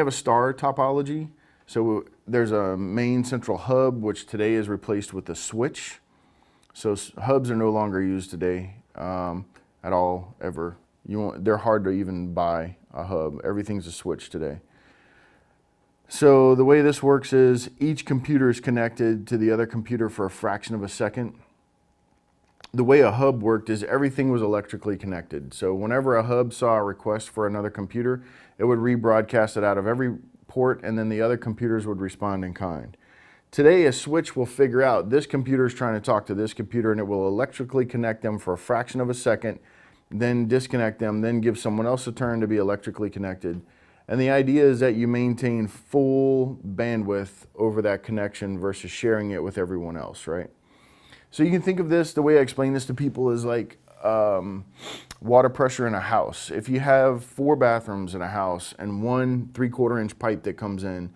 have a star topology. So there's a main central hub, which today is replaced with a switch. So hubs are no longer used today at all, ever. They're hard to even buy a hub. Everything's a switch today. So the way this works is each computer is connected to the other computer for a fraction of a second. The way a hub worked is everything was electrically connected. So whenever a hub saw a request for another computer, it would rebroadcast it out of every port, and then the other computers would respond in kind. Today, a switch will figure out this computer is trying to talk to this computer, and it will electrically connect them for a fraction of a second, then disconnect them, then give someone else a turn to be electrically connected. And the idea is that you maintain full bandwidth over that connection versus sharing it with everyone else, right? So you can think of this, the way I explain this to people is like water pressure in a house. If you have 4 bathrooms in a house and 1 3/4 inch pipe that comes in,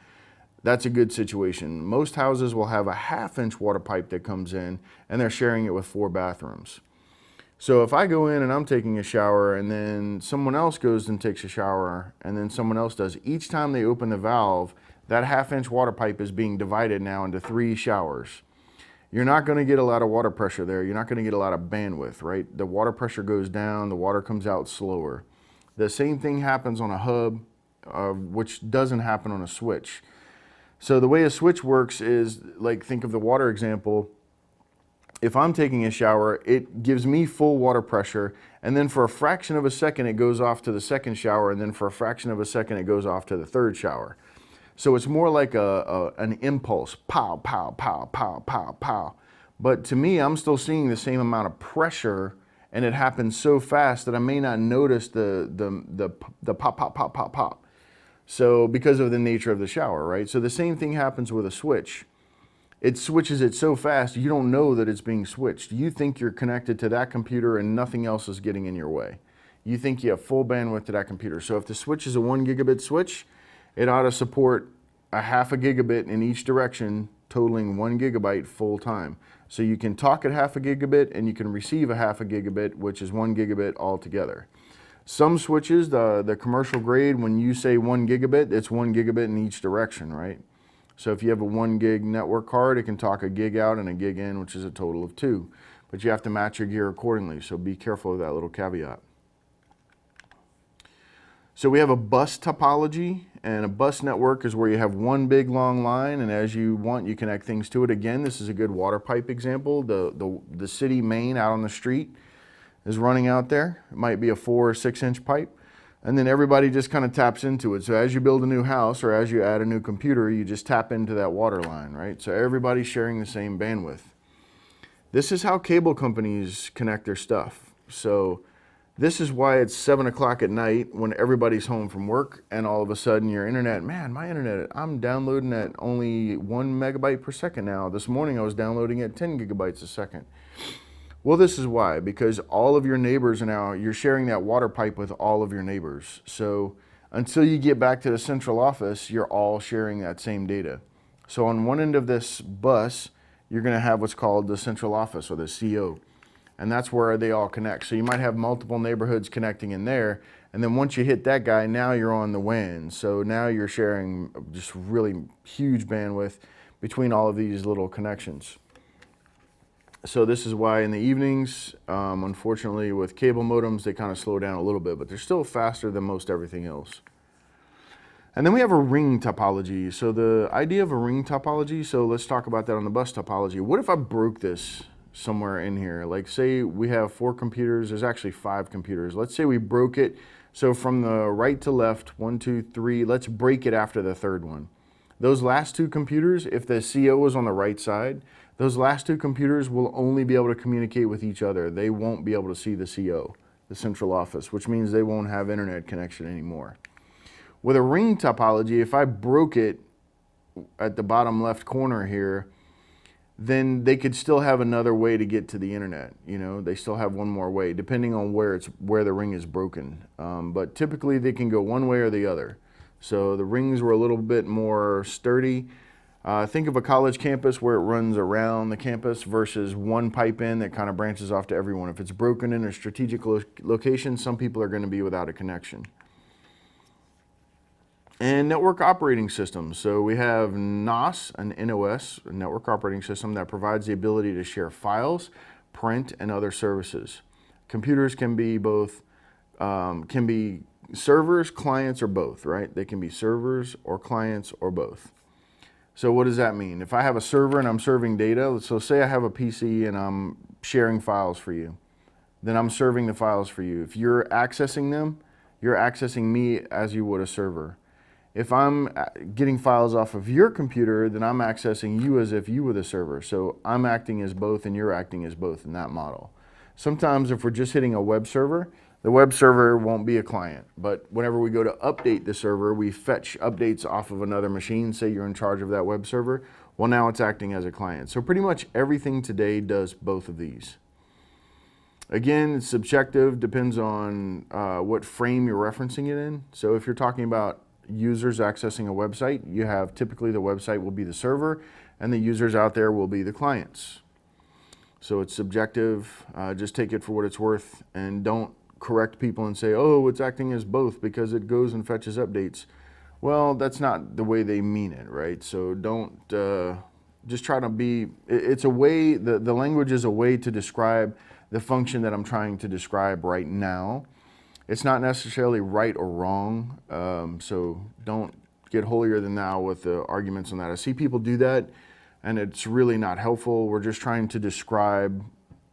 that's a good situation. Most houses will have a 1/2 inch water pipe that comes in and they're sharing it with 4 bathrooms. So if I go in and I'm taking a shower and then someone else goes and takes a shower and then someone else does, each time they open the valve, that 1/2 inch water pipe is being divided now into 3 showers. You're not going to get a lot of water pressure there. You're not going to get a lot of bandwidth, right? The water pressure goes down, the water comes out slower. The same thing happens on a hub, which doesn't happen on a switch. So the way a switch works is, like, think of the water example. If I'm taking a shower, it gives me full water pressure, and then for a fraction of a second it goes off to the second shower, and then for a fraction of a second it goes off to the third shower. So it's more like an impulse, pow, pow, pow, pow, pow, pow. But to me, I'm still seeing the same amount of pressure, and it happens so fast that I may not notice the pop, pop, pop, pop, pop. So because of the nature of the shower, right? So the same thing happens with a switch. It switches it so fast, you don't know that it's being switched. You think you're connected to that computer and nothing else is getting in your way. You think you have full bandwidth to that computer. So if the switch is a 1 gigabit switch, it ought to support a 1/2 gigabit in each direction, totaling 1 gigabyte full time. So you can talk at 1/2 gigabit and you can receive a 1/2 gigabit, which is 1 gigabit altogether. Some switches, the commercial grade, when you say 1 gigabit, it's 1 gigabit in each direction, right? So if you have a 1 gig network card, it can talk a gig out and a gig in, which is a total of 2. But you have to match your gear accordingly, so be careful of that little caveat. So we have a bus topology, and a bus network is where you have one big long line, and as you want, you connect things to it. Again, this is a good water pipe example. The city main out on the street is running out there. It might be a 4 or 6 inch pipe, and then everybody just kind of taps into it. So as you build a new house or as you add a new computer, you just tap into that water line, right? So everybody's sharing the same bandwidth. This is how cable companies connect their stuff. So this is why it's 7 o'clock at night when everybody's home from work and all of a sudden your internet, man, my internet, I'm downloading at only 1 megabyte per second now. This morning I was downloading at 10 gigabytes a second. Well, this is why, because all of your neighbors are now, you're sharing that water pipe with all of your neighbors. So until you get back to the central office, you're all sharing that same data. So on one end of this bus, you're going to have what's called the central office or the CO. And that's where they all connect. So you might have multiple neighborhoods connecting in there. And then once you hit that guy, now you're on the WAN. So now you're sharing just really huge bandwidth between all of these little connections. So this is why in the evenings, unfortunately with cable modems, they kind of slow down a little bit, but they're still faster than most everything else. And then we have a ring topology. So the idea of a ring topology, so let's talk about that on the bus topology. What if I broke this somewhere in here? Like say we have 4 computers, there's actually 5 computers. Let's say we broke it. So from the right to left, 1, 2, 3, let's break it after the third one. Those last 2 computers, if the CO is on the right side, those last 2 computers will only be able to communicate with each other. They won't be able to see the CO, the central office, which means they won't have internet connection anymore. With a ring topology, if I broke it at the bottom left corner here, then they could still have another way to get to the internet. You know, they still have one more way, depending on where the ring is broken. But typically they can go one way or the other. So the rings were a little bit more sturdy. Think of a college campus where it runs around the campus versus one pipe in that kind of branches off to everyone. If it's broken in a strategic location, some people are going to be without a connection. And network operating systems. So we have NOS, an NOS, a network operating system that provides the ability to share files, print, and other services. Computers can be both, can be servers, clients, or both, right? They can be servers or clients or both. So what does that mean? If I have a server and I'm serving data, so say I have a PC and I'm sharing files for you, then I'm serving the files for you. If you're accessing them, you're accessing me as you would a server. If I'm getting files off of your computer, then I'm accessing you as if you were the server. So I'm acting as both and you're acting as both in that model. Sometimes if we're just hitting a web server, the web server won't be a client. But whenever we go to update the server, we fetch updates off of another machine. Say you're in charge of that web server. Well, now it's acting as a client. So pretty much everything today does both of these. Again, it's subjective, depends on what frame you're referencing it in. So if you're talking about users accessing a website, you have typically the website will be the server and the users out there will be the clients. So it's subjective, just take it for what it's worth and don't correct people and say, oh, it's acting as both because it goes and fetches updates. Well, that's not the way they mean it, right? So don't, just try to be, it's a way, the language is a way to describe the function that I'm trying to describe right now. It's not necessarily right or wrong, so don't get holier than thou with the arguments on that. I see people do that, and it's really not helpful. We're just trying to describe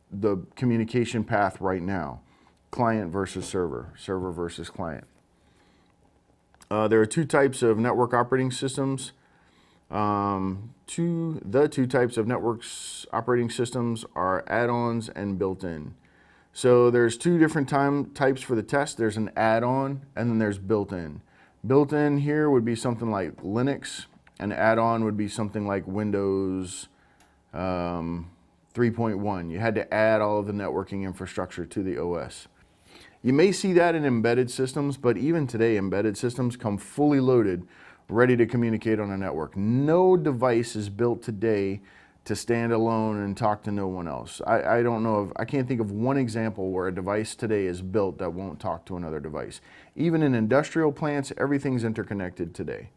the communication path right now. Client versus server, server versus client. There are two types of network operating systems. The two types of networks operating systems are add-ons and built-in. So there's two different types for the test. There's an add-on and then there's built-in. Built-in here would be something like Linux. An add-on would be something like Windows 3.1. You had to add all of the networking infrastructure to the OS. You may see that in embedded systems, but even today embedded systems come fully loaded, ready to communicate on a network. No device is built today to stand alone and talk to no one else. I don't know of, I can't think of one example where a device today is built that won't talk to another device. Even in industrial plants, everything's interconnected today.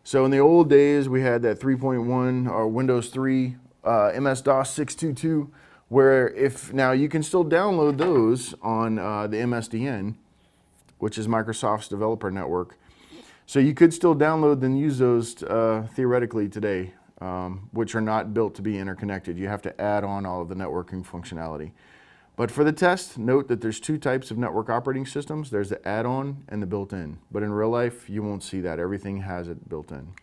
So in the old days, we had that 3.1 or Windows 3, MS-DOS 622, where if, now you can still download those on the MSDN, which is Microsoft's developer network. So you could still download and use those theoretically today. Which are not built to be interconnected. You have to add on all of the networking functionality. But for the test, note that there's two types of network operating systems. There's the add-on and the built-in. But in real life, you won't see that. Everything has it built in.